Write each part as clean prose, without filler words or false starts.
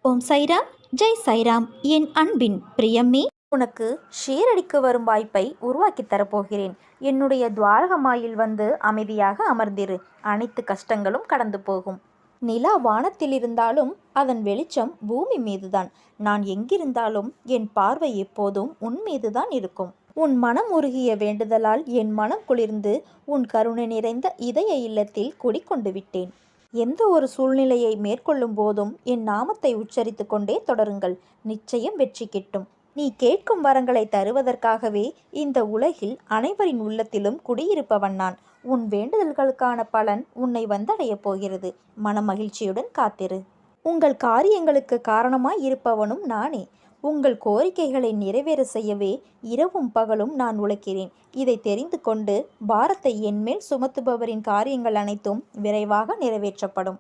ஓம் சைராம், ஜெய் சைராம். என் அன்பின் பிரியமே, உனக்கு ஷேரடிக்கு வரும் வாய்ப்பை உருவாக்கி தரப்போகிறேன். என்னுடைய துவாரகமாயில் வந்து அமைதியாக அமர்ந்திரு. அனைத்து கஷ்டங்களும் கடந்து போகும். நிலா வானத்தில் இருந்தாலும் அதன் வெளிச்சம் பூமி மீதுதான். நான் எங்கிருந்தாலும் என் பார்வை எப்போதும் உன் மீதுதான் இருக்கும். உன் மனம் உருகிய வேண்டுதலால் என் மனம் குளிர்ந்து உன் கருணை நிறைந்த இதய இல்லத்தில் குடிக்கொண்டு விட்டேன். எந்த ஒரு சூழ்நிலையை மேற்கொள்ளும் போதும் என் நாமத்தை உச்சரித்து கொண்டே தொடருங்கள். நிச்சயம் வெற்றி கிட்டும். நீ கேட்கும் வரங்களை தருவதற்காகவே இந்த உலகில் அனைவரின் உள்ளத்திலும் குடியிருப்பவன் நான். உன் வேண்டுதல்களுக்கான பலன் உன்னை வந்தடையப் போகிறது. மனமகிழ்ச்சியுடன் காத்திரு. உங்கள் காரியங்களுக்கு காரணமாய் இருப்பவனும் நானே. உங்கள் கோரிக்கைகளை நிறைவேற செய்யவே இரவும் பகலும் நான் உழைக்கிறேன். இதை தெரிந்து கொண்டு பாரத்தை என்மேல் சுமத்துபவரின் காரியங்கள் அனைத்தும் விரைவாக நிறைவேற்றப்படும்.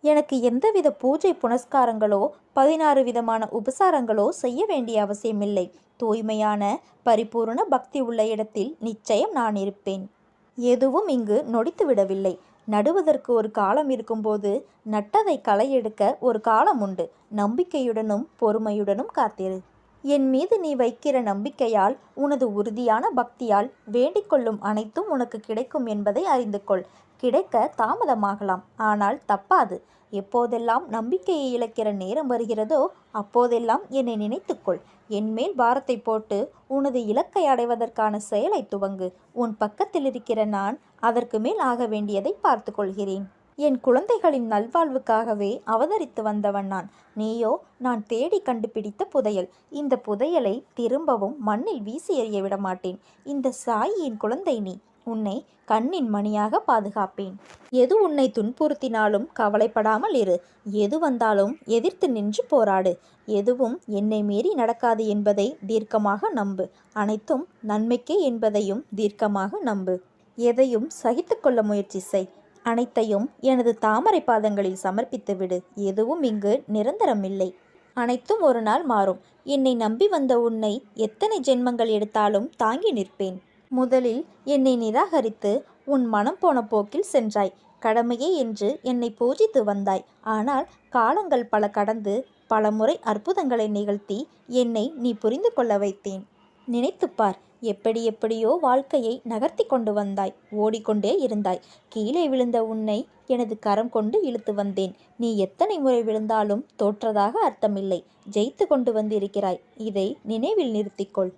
எனக்கு எந்தவித பூஜை புனஸ்காரங்களோ 16 விதமான உபசாரங்களோ செய்ய வேண்டிய அவசியமில்லை. தூய்மையான பரிபூர்ண பக்தி உள்ள இடத்தில் நிச்சயம் நான் இருப்பேன். எதுவும் இங்கு நொடித்து விடவில்லை. நடுவதற்கு ஒரு காலம் இருக்கும்போது நட்டதை களை எடுக்க ஒரு காலம் உண்டு. நம்பிக்கையுடனும் பொறுமையுடனும் காத்திரு. என் மீது நீ வைக்கிற நம்பிக்கையால், உனது உறுதியான பக்தியால் வேண்டிக்கொள்ளும் அனைத்தும் உனக்கு கிடைக்கும் என்பதை அறிந்து கொள். கிடைக்க தாமதமாகலாம், ஆனால் தப்பாது. எப்போதெல்லாம் நம்பிக்கையை இழக்கிற நேரம் வருகிறதோ அப்போதெல்லாம் என்னை நினைத்துக்கொள். என்மேல் பாரத்தை போட்டு உனது இலக்கை அடைவதற்கான செயலை துவங்கு. உன் பக்கத்தில் இருக்கிற நான் அதற்கு மேல் ஆக வேண்டியதை பார்த்து கொள்கிறேன். என் குழந்தைகளின் நல்வாழ்வுக்காகவே அவதரித்து வந்தவன் நான். நீயோ நான் தேடி கண்டுபிடித்த புதையல். இந்த புதையலை திரும்பவும் மண்ணில் வீசி எறிய விட மாட்டேன். இந்த சாயியின் குழந்தை நீ. உன்னை கண்ணின் மணியாக பாதுகாப்பேன். எது உன்னை துன்புறுத்தினாலும் கவலைப்படாமல் இரு. எது வந்தாலும் எதிர்த்து நின்று போராடு. எதுவும் என்னை மீறி நடக்காது என்பதை தீர்க்கமாக நம்பு. அனைத்தும் நன்மைக்கே என்பதையும் தீர்க்கமாக நம்பு. எதையும் சகித்து கொள்ள முயற்சி செய். அனைத்தையும் எனது தாமரை பாதங்களில் சமர்ப்பித்து விடு. எதுவும் இங்கு நிரந்தரமில்லை. அனைத்தும் ஒரு நாள் மாறும். என்னை நம்பி வந்த உன்னை எத்தனை ஜென்மங்கள் எடுத்தாலும் தாங்கி நிற்பேன். முதலில் என்னை நிராகரித்து உன் மனம் போன போக்கில் சென்றாய். கடமையே என்று என்னை பூஜித்து வந்தாய். ஆனால் காலங்கள் பல கடந்து பல முறை அற்புதங்களை நிகழ்த்தி என்னை நீ புரிந்து கொள்ள வைத்தேன். நினைத்துப்பார். எப்படி எப்படியோ வாழ்க்கையை நகர்த்தி கொண்டு வந்தாய். ஓடிக்கொண்டே இருந்தாய். கீழே விழுந்த உன்னை எனது கரம் கொண்டு இழுத்து வந்தேன். நீ எத்தனை முறை விழுந்தாலும் தோற்றதாக அர்த்தமில்லை. ஜெயித்து கொண்டு வந்திருக்கிறாய். இதை நினைவில் நிறுத்திக்கொள்.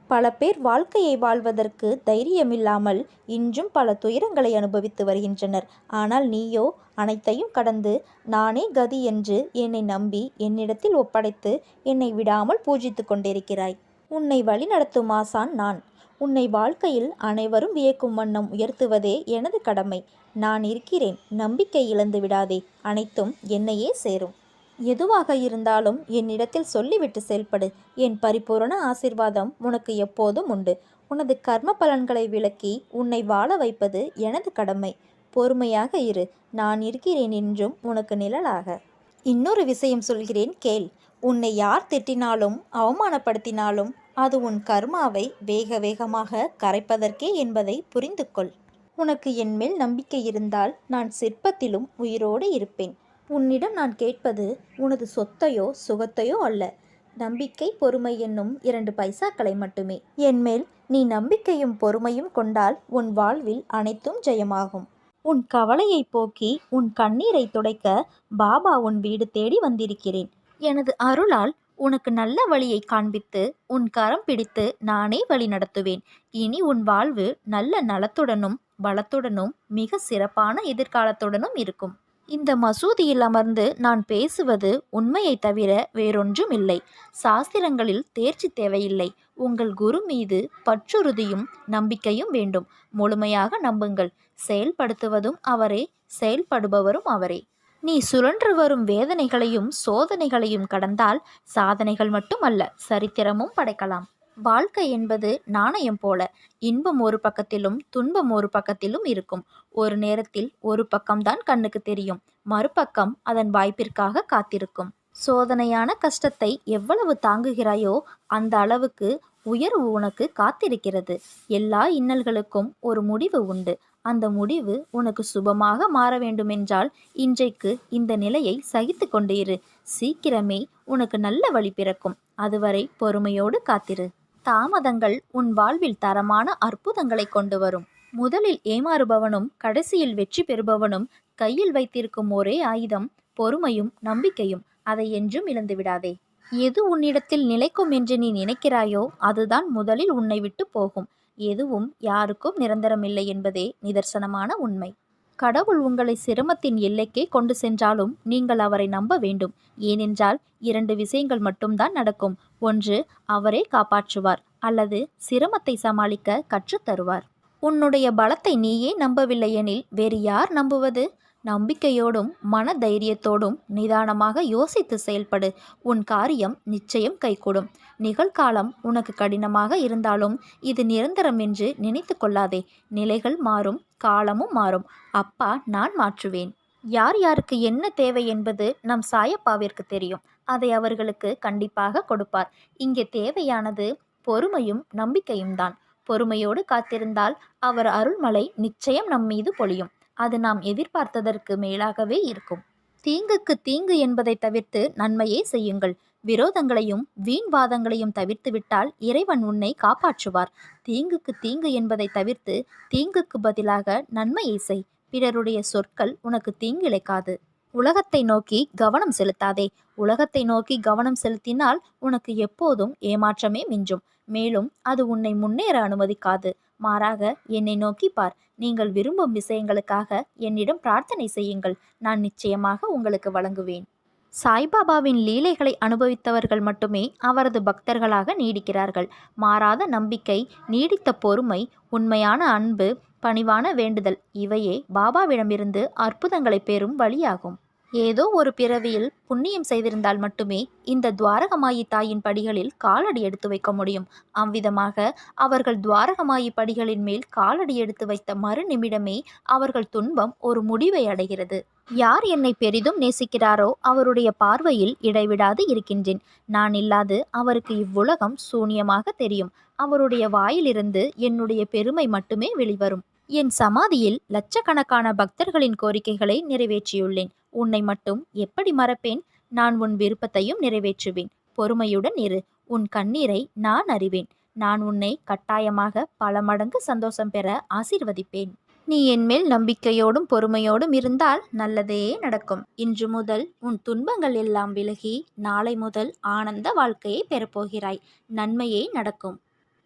பல பேர் வாழ்க்கையை வாழ்வதற்கு தைரியமில்லாமல் இன்றும் பல துயரங்களை அனுபவித்து வருகின்றனர். ஆனால் நீயோ அனைத்தையும் கடந்து நானே கதி என்று என்னை நம்பி என்னிடத்தில் ஒப்படைத்து என்னை விடாமல் பூஜித்து கொண்டிருக்கிறாய். உன்னை வழிநடத்தும் ஆசான் நான். உன்னை வாழ்க்கையில் அனைவரும் வியக்கும் வண்ணம் உயர்த்துவதே எனது கடமை. நான் இருக்கிறேன். நம்பிக்கை இழந்து விடாதே. அனைத்தும் என்னையே சேரும். எதுவாக இருந்தாலும் என்னிடத்தில் சொல்லிவிட்டு செயல்படு. என் பரிபூரண ஆசீர்வாதம் உனக்கு எப்போதும் உண்டு. உனது கர்ம பலன்களை விளக்கி உன்னை வாழ வைப்பது எனது கடமை. பொறுமையாக இரு. நான் இருக்கிறேன் என்றும் உனக்கு நிழலாக. இன்னொரு விஷயம் சொல்கிறேன் கேள். உன்னை யார் திட்டினாலும் அவமானப்படுத்தினாலும் அது உன் கர்மாவை வேக வேகமாக கரைப்பதற்கே என்பதை புரிந்து கொள். உனக்கு என்மேல் நம்பிக்கை இருந்தால் நான் சிற்பத்திலும் உயிரோடு இருப்பேன். உன்னிடம் நான் கேட்பது உனது சொத்தையோ சுகத்தையோ அல்ல. நம்பிக்கை பொறுமை என்னும் 2 பைசாக்களை மட்டுமே. என்மேல் நீ நம்பிக்கையும் பொறுமையும் கொண்டால் உன் வாழ்வில் அனைத்தும் ஜெயமாகும். உன் கவலையை போக்கி உன் கண்ணீரை துடைக்க பாபா உன் வீடு தேடி வந்திருக்கிறேன். எனது அருளால் உனக்கு நல்ல வழியை காண்பித்து உன் கரம் பிடித்து நானே வழி நடத்துவேன். இனி உன் வாழ்வு நல்ல நலத்துடனும் பலத்துடனும் மிக சிறப்பான எதிர்காலத்துடனும் இருக்கும். இந்த மசூதியில் அமர்ந்து நான் பேசுவது உண்மையை தவிர வேறொன்றும் இல்லை. சாஸ்திரங்களில் தேர்ச்சி தேவையில்லை. உங்கள் குரு மீது பற்றுறுதியும் நம்பிக்கையும் வேண்டும். முழுமையாக நம்புங்கள். செயல்படுத்துவதும் அவரே, செயல்படுபவரும் அவரே. நீ சுழன்று வரும் வேதனைகளையும் சோதனைகளையும் கடந்தால் சாதனைகள் மட்டுமல்ல, சரித்திரமும் படைக்கலாம். வாழ்க்கை என்பது நாணயம் போல. இன்பம் ஒரு பக்கத்திலும் துன்பம் ஒரு பக்கத்திலும் இருக்கும். ஒரு நேரத்தில் ஒரு பக்கம்தான் கண்ணுக்கு தெரியும், மறுபக்கம் அதன் வாய்ப்பிற்காக காத்திருக்கும். சோதனையான கஷ்டத்தை எவ்வளவு தாங்குகிறாயோ அந்த அளவுக்கு உயர்வு உனக்கு காத்திருக்கிறது. எல்லா இன்னல்களுக்கும் ஒரு முடிவு உண்டு. அந்த முடிவு உனக்கு சுபமாக மாற வேண்டுமென்றால் இன்றைக்கு இந்த நிலையை சகித்து கொண்டு இரு. சீக்கிரமே உனக்கு நல்ல வழி பிறக்கும். அதுவரை பொறுமையோடு காத்திரு. தாமதங்கள் உன் வாழ்வில் தரமான அற்புதங்களை கொண்டு வரும். முதலில் ஏமாறுபவனும் கடைசியில் வெற்றி பெறுபவனும் கையில் வைத்திருக்கும் ஒரே ஆயுதம் பொறுமையும் நம்பிக்கையும். அதை என்றும் இழந்து விடாதே. எது உன்னிடத்தில் நிலைக்கும் என்று நீ நினைக்கிறாயோ அதுதான் முதலில் உன்னை விட்டு போகும். எதுவும் யாருக்கும் நிரந்தரமில்லை என்பதே நிதர்சனமான உண்மை. கடவுள் உங்களை சிரமத்தின் எல்லைக்கே கொண்டு சென்றாலும் நீங்கள் அவரை நம்ப வேண்டும். ஏனென்றால் 2 விஷயங்கள் மட்டும்தான் நடக்கும். ஒன்று, அவரே காப்பாற்றுவார், அல்லது சிரமத்தை சமாளிக்க கற்றுத்தருவார். உன்னுடைய பலத்தை நீயே நம்பவில்லை எனில் வேறு யார் நம்புவது? நம்பிக்கையோடும் மன தைரியத்தோடும் நிதானமாக யோசித்து செயல்படு. உன் காரியம் நிச்சயம் கைகூடும். நிகழ்காலம் உனக்கு கடினமாக இருந்தாலும் இது நிரந்தரம் என்று நினைத்து கொள்ளாதே. நிலைகள் மாறும், காலமும் மாறும். அப்பா நான் மாற்றுவேன். யார் யாருக்கு என்ன தேவை என்பது நம் சாயப்பாவிற்கு தெரியும். அதை அவர்களுக்கு கண்டிப்பாக கொடுப்பார். இங்கே தேவையானது பொறுமையும் நம்பிக்கையும் தான். பொறுமையோடு காத்திருந்தால் அவர் அருள்மழை நிச்சயம் நம் மீது பொழியும். அது நாம் எதிர்பார்த்ததற்கு மேலாகவே இருக்கும். தீங்குக்கு தீங்கு என்பதை தவிர்த்து நன்மையே செய்யுங்கள். விரோதங்களையும் வீண் வாதங்களையும் தவிர்த்து விட்டால் இறைவன் உன்னை காப்பாற்றுவார். தீங்குக்கு தீங்கு என்பதை தவிர்த்து தீங்குக்கு பதிலாக நன்மையை செய். பிறருடைய சொற்கள் உனக்கு தீங்கிழைக்காது. உலகத்தை நோக்கி கவனம் செலுத்தாதே. உலகத்தை நோக்கி கவனம் செலுத்தினால் உனக்கு எப்போதும் ஏமாற்றமே மிஞ்சும். மேலும் அது உன்னை முன்னேற அனுமதிக்காது. மாறாக என்னை நோக்கி பார். நீங்கள் விரும்பும் விஷயங்களுக்காக என்னிடம் பிரார்த்தனை செய்யுங்கள். நான் நிச்சயமாக உங்களுக்கு வழங்குவேன். சாய்பாபாவின் லீலைகளை அனுபவித்தவர்கள் மட்டுமே அவரது பக்தர்களாக நீடிக்கிறார்கள். மாறாத நம்பிக்கை, நீடித்த பொறுமை, உண்மையான அன்பு, பணிவான வேண்டுதல் இவையே பாபாவிடமிருந்து அற்புதங்களை பெறும் வழியாகும். ஏதோ ஒரு பிறவியில் புண்ணியம் செய்திருந்தால் மட்டுமே இந்த துவாரகமாயி தாயின் படிகளில் காலடி எடுத்து வைக்க முடியும். அவ்விதமாக அவர்கள் துவாரகமாயி படிகளின் மேல் காலடி எடுத்து வைத்த மறு நிமிடமே அவர்கள் துன்பம் ஒரு முடிவை அடைகிறது. யார் என்னை பெரிதும் நேசிக்கிறாரோ அவருடைய பார்வையில் இடைவிடாது இருக்கின்றேன். நான் இல்லாது அவருக்கு இவ்வுலகம் சூனியமாக தெரியும். அவருடைய வாயிலிருந்து என்னுடைய பெருமை மட்டுமே வெளிவரும். என் சமாதியில் லட்சக்கணக்கான பக்தர்களின் கோரிக்கைகளை நிறைவேற்றியுள்ளேன். உன்னை மட்டும் எப்படி மறப்பேன்? நான் உன் விருப்பத்தையும் நிறைவேற்றுவேன். பொறுமையுடன் இரு. உன் கண்ணீரை நான் அறிவேன். நான் உன்னை கட்டாயமாக பல மடங்கு சந்தோஷம் பெற ஆசீர்வதிப்பேன். நீ என்மேல் நம்பிக்கையோடும் பொறுமையோடும் இருந்தால் நல்லதே நடக்கும். இன்று முதல் உன் துன்பங்கள் எல்லாம் விலகி நாளை முதல் ஆனந்த வாழ்க்கையை பெறப்போகிறாய். நன்மையே நடக்கும்.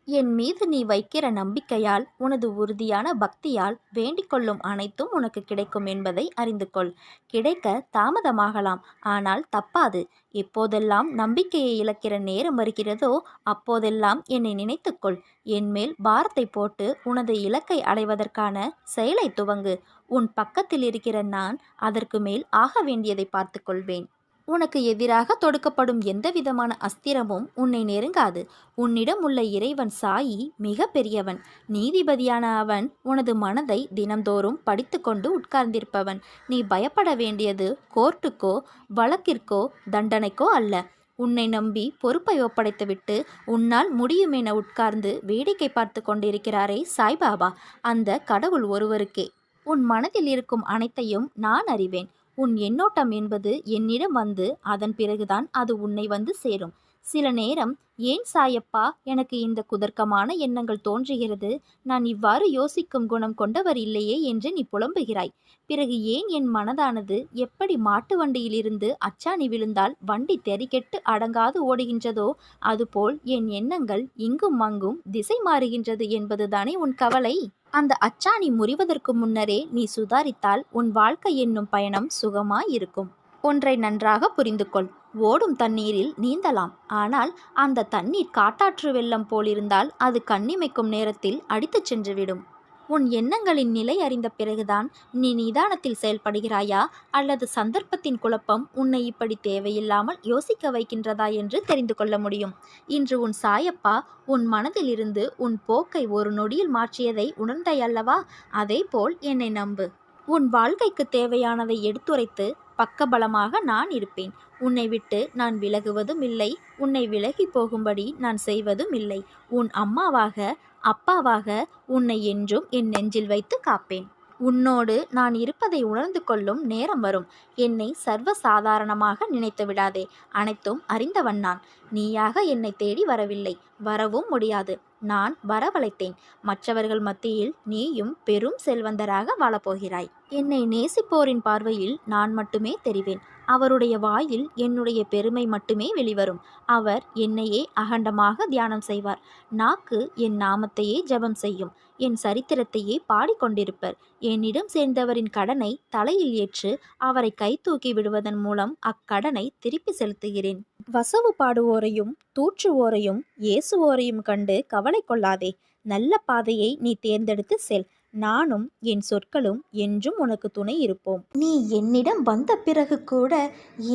என் மீது நீ வைக்கிற நம்பிக்கையால், உனது உறுதியான பக்தியால் வேண்டிக்கொள்ளும் அனைத்தும் உனக்கு கிடைக்கும் என்பதை அறிந்து கொள். கிடைக்க தாமதமாகலாம், ஆனால் தப்பாது. எப்போதெல்லாம் நம்பிக்கையை இழக்கிற நேரம் வருகிறதோ அப்போதெல்லாம் என்னை நினைத்துக்கொள். என்மேல் பாரத்தை போட்டு உனது இலக்கை அடைவதற்கான செயலை துவங்கு. உன் பக்கத்தில் இருக்கிற நான் அதற்கு மேல் ஆக வேண்டியதை பார்த்து கொள்வேன். உனக்கு எதிராக தொடுக்கப்படும் எந்தவிதமான அஸ்திரமும் உன்னை நெருங்காது. உன்னிடம் உள்ள இறைவன் சாயி மிக பெரியவன். நீதிபதியான அவன் உனது மனதை தினந்தோறும் படித்து கொண்டு உட்கார்ந்திருப்பவன். நீ பயப்பட வேண்டியது கோர்ட்டுக்கோ வழக்கிற்கோ தண்டனைக்கோ அல்ல. உன்னை நம்பி பொறுப்பை ஒப்படைத்துவிட்டு உன்னால் முடியுமென உட்கார்ந்து வேடிக்கை பார்த்து கொண்டிருக்கிறாரே சாய்பாபா, அந்த கடவுள் ஒருவருக்கே. உன் மனதில் இருக்கும் அனைத்தையும் நான் அறிவேன். உன் எண்ணோட்டம் என்பது என்னிடம் வந்து அதன் பிறகுதான் அது உன்னை வந்து சேரும். சில நேரம், ஏன் சாயப்பா எனக்கு இந்த குதர்க்கமான எண்ணங்கள் தோன்றுகிறது, நான் இவ்வாறு யோசிக்கும் குணம் கொண்டவர் இல்லையே என்று நீ புலம்புகிறாய். பிறகு ஏன் என் மனதானது எப்படி மாட்டு வண்டியிலிருந்து அச்சாணி விழுந்தால் வண்டி தெறிகெட்டு அடங்காது ஓடுகின்றதோ அதுபோல் என் எண்ணங்கள் இங்கும் அங்கும் திசை மாறுகின்றது என்பதுதானே உன் கவலை? அந்த அச்சாணி முறிவதற்கு முன்னரே நீ சுதாரித்தால் உன் வாழ்க்கை என்னும் பயணம் சுகமாயிருக்கும். ஒன்றை நன்றாக புரிந்து கொள். ஓடும் தண்ணீரில் நீந்தலாம், ஆனால் அந்த தண்ணீர் காட்டாற்று வெள்ளம் போலிருந்தால் அது கண்ணிமைக்கும் நேரத்தில் அடித்துச் சென்றுவிடும். உன் எண்ணங்களின் நிலை அறிந்த பிறகுதான் நீ நிதானத்தில் செயல்படுகிறாயா, அல்லது சந்தர்ப்பத்தின் குழப்பம் உன்னை இப்படி தேவையில்லாமல் யோசிக்க வைக்கின்றதா என்று தெரிந்து கொள்ள முடியும். இன்று உன் சாயப்பா உன் மனதிலிருந்து உன் போக்கை ஒரு நொடியில் மாற்றியதை உணர்ந்தாயல்லவா? அதேபோல் என்னை நம்பு. உன் வாழ்க்கைக்கு தேவையானதை எடுத்துரைத்து பக்கபலமாக நான் இருப்பேன். உன்னை விட்டு நான் விலகுவதும் இல்லை, உன்னை விலகி போகும்படி நான் செய்வதும் இல்லை. உன் அம்மாவாக, அப்பாவாக உன்னை என்றும் என் நெஞ்சில் வைத்து காப்பேன். உன்னோடு நான் இருப்பதை உணர்ந்து கொள்ளும் நேரம் வரும். என்னை சர்வ சாதாரணமாக நினைத்து விடாதே. அனைத்தும் அறிந்தவன் நான். நீயாக என்னை தேடி வரவில்லை, வரவும் முடியாது. நான் வரவழைத்தேன். மற்றவர்கள் மத்தியில் நீயும் பெரும் செல்வந்தராக வாழப்போகிறாய். என்னை நேசிப்போரின் பார்வையில் நான் மட்டுமே தெரிவேன். அவருடைய வாயில் என்னுடைய பெருமை மட்டுமே வெளிவரும். அவர் என்னையே அகண்டமாக தியானம் செய்வார். நாக்கு என் நாமத்தையே ஜெபம் செய்யும். என் சரித்திரத்தையே பாடிக்கொண்டிருப்பர். என்னிடம் சேர்ந்தவரின் கடனை தலையில் ஏற்று அவரை கை தூக்கி விடுவதன் மூலம் அக்கடனை திருப்பி செலுத்துகிறேன். வசவு பாடுவோரையும் தூற்றுவோரையும் ஏசுவோரையும் கண்டு கவலை கொள்ளாதே. நல்ல பாதையை நீ தேர்ந்தெடுத்து செல். நானும் என் சொற்களும் என்றும் உனக்கு துணை இருப்போம். நீ என்னிடம் வந்த பிறகு கூட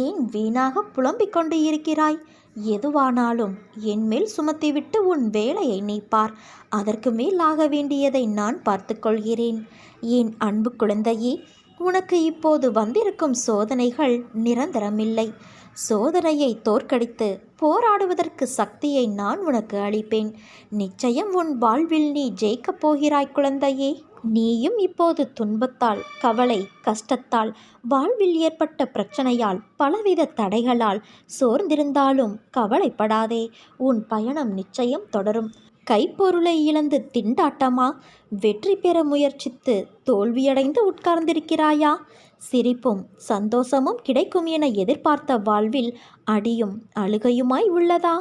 ஏன் வீணாக புலம்பிக் கொண்டு இருக்கிறாய்? எதுவானாலும் என்மேல் சுமத்திவிட்டு உன் வேலையை நீ பார். அதற்கு மேல் ஆக வேண்டியதை நான் பார்த்து கொள்கிறேன். என் அன்பு குழந்தையே, உனக்கு இப்போது வந்திருக்கும் சோதனைகள் நிரந்தரமில்லை. சோதனையை தோற்கடித்து போராடுவதற்கு சக்தியை நான் உனக்கு அளிப்பேன். நிச்சயம் உன் வாழ்வில் நீ ஜெயிக்கப் போகிறாய் குழந்தையே. நீயும் இப்போது துன்பத்தால், கவலை, கஷ்டத்தால், வாழ்வில் ஏற்பட்ட பிரச்சனையால், பலவித தடைகளால் சோர்ந்திருந்தாலும் கவலைப்படாதே. உன் பயணம் நிச்சயம் தொடரும். கைப்பொருளை இழந்து திண்டாட்டமா? வெற்றி பெற முயற்சித்து தோல்வியடைந்து உட்கார்ந்திருக்கிறாயா? சிரிப்பும் சந்தோஷமும் கிடைக்கும் என எதிர்பார்த்த வாழ்வில் அடியும் அழுகையுமாய் உள்ளதா?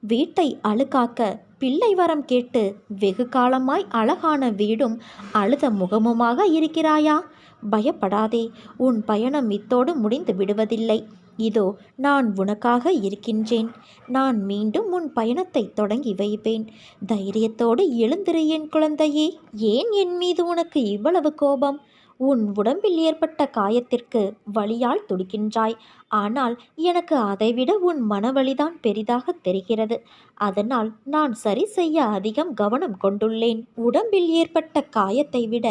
வீட்டை அழுக்காக்க பிள்ளை வரம் கேட்டு வெகு காலமாய் அழகான வீடும் அழுத முகமுமாக இருக்கிறாயா? பயப்படாதே, உன் பயணம் இத்தோடு முடிந்து விடுவதில்லை. இதோ நான் உனக்காக இருக்கின்றேன். நான் மீண்டும் உன் பயணத்தை தொடங்கி வைப்பேன். தைரியத்தோடு எழுந்திரு என் குழந்தையே. ஏன் என் மீது உனக்கு இவ்வளவு கோபம்? உன் உடம்பில் ஏற்பட்ட காயத்திற்கு வலியால் துடிக்கின்றாய். ஆனால் எனக்கு அதைவிட உன் மனவலிதான் பெரிதாக தெரிகிறது. அதனால் நான் சரி செய்ய அதிகம் கவனம் கொண்டுள்ளேன். உடம்பில் ஏற்பட்ட காயத்தை விட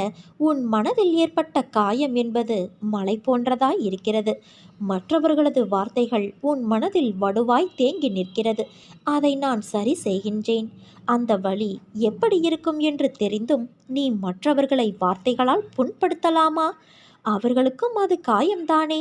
உன் மனதில் ஏற்பட்ட காயம் என்பது மலை போன்றதாய் இருக்கிறது. மற்றவர்களது வார்த்தைகள் உன் மனதில் வடுவாய் தேங்கி நிற்கிறது. அதை நான் சரி செய்கின்றேன். அந்த வலி எப்படி இருக்கும் என்று தெரிந்தும் நீ மற்றவர்களை வார்த்தைகளால் புண்படுத்தலாமா? அவர்களுக்கும் அது காயம்தானே.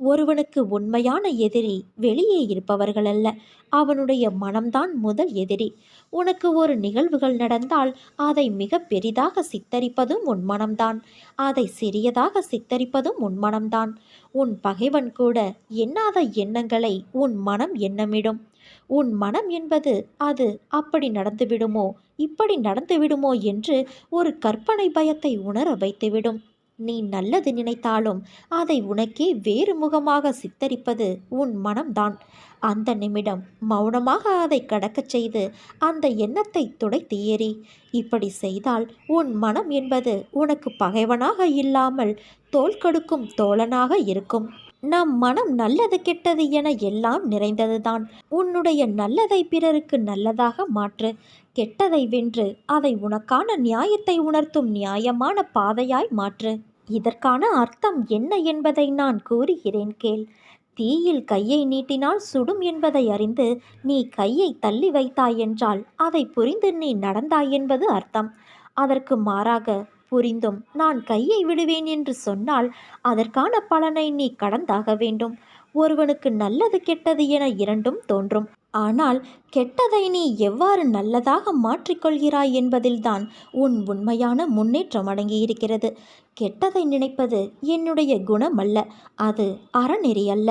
ஒருவனுக்கு உண்மையான எதிரி வெளியே இருப்பவர்கள் அல்ல, அவனுடைய மனம்தான் முதல் எதிரி. உனக்கு ஒரு நிகழ்வுகள் நடந்தால் அதை மிக பெரிதாக சித்தரிப்பதும் உன் மனம்தான். அதை சிறியதாக சித்தரிப்பதும் உன் மனம்தான். உன் பகைவன் கூட எண்ணாத எண்ணங்களை உன் மனம் எண்ணமிடும். உன் மனம் என்பது அது அப்படி நடந்துவிடுமோ, இப்படி நடந்துவிடுமோ என்று ஒரு கற்பனை பயத்தை உணர வைத்துவிடும். நீ நல்லது நினைத்தாலும் அதை உனக்கே வேறு முகமாக சித்தரிப்பது உன் மனம்தான். அந்த நிமிடம் மௌனமாக அதை கடக்கச் செய்து அந்த எண்ணத்தை துடைத்து எறி. இப்படி செய்தால் உன் மனம் என்பது உனக்கு பகைவனாக இல்லாமல் தோள் கொடுக்கும் தோழனாக இருக்கும். நம் மனம் நல்லது கெட்டது என எல்லாம் நிறைந்ததுதான். உன்னுடைய நல்லதை பிறருக்கு நல்லதாக மாற்று. கெட்டதை வென்று அதை உனக்கான நியாயத்தை உணர்த்தும் நியாயமான பாதையாய் மாற்று. இதற்கான அர்த்தம் என்ன என்பதை நான் கூறுகிறேன் கேள். தீயில் கையை நீட்டினால் சுடும் என்பதை அறிந்து நீ கையை தள்ளி வைத்தாய் என்றால் அதை புரிந்து நீ நடந்தாய் என்பது அர்த்தம். அதற்கு மாறாக புரிந்தும் நான் கையை விடுவேன் என்று சொன்னால் அதற்கான பலனை நீ கடந்தாக வேண்டும். ஒருவனுக்கு நல்லது கெட்டது என இரண்டும் தோன்றும். ஆனால் கெட்டதை நீ எவ்வாறு நல்லதாக மாற்றிக்கொள்கிறாய் என்பதில்தான் உன் உண்மையான முன்னேற்றம் அடங்கியிருக்கிறது. கெட்டதை நினைப்பது என்னுடைய குணம் அல்ல, அது அறநெறி அல்ல.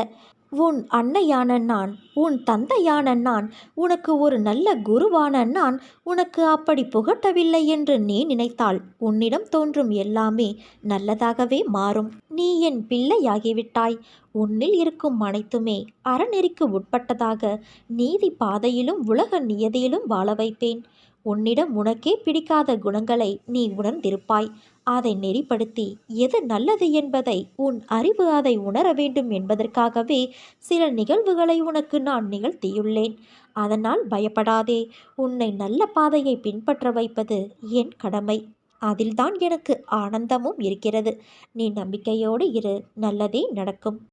உன் அன்னையான நான், உன் தந்தையான நான், உனக்கு ஒரு நல்ல குருவான நான் உனக்கு அப்படி புகட்டவில்லை என்று நீ நினைத்தால் உன்னிடம் தோன்றும் எல்லாமே நல்லதாகவே மாறும். நீ என் பிள்ளையாகிவிட்டாய். உன்னில் இருக்கும் அனைத்துமே அறநெறிக்கு உட்பட்டதாக நீதி பாதையிலும் உலக நியதியிலும் வாழ வைப்பேன். உன்னிடம் உனக்கே பிடிக்காத குணங்களை நீ உணர்ந்திருப்பாய். அதை நெறிப்படுத்தி எது நல்லது என்பதை உன் அறிவு அதை உணர வேண்டும் என்பதற்காகவே சில நிகழ்வுகளை உனக்கு நான் நிகழ்த்தியுள்ளேன். அதனால் பயப்படாதே. உன்னை நல்ல பாதையை பின்பற்ற வைப்பது என் கடமை. அதில்தான் எனக்கு ஆனந்தமும் இருக்கிறது. நீ நம்பிக்கையோடு இரு, நல்லதே நடக்கும்.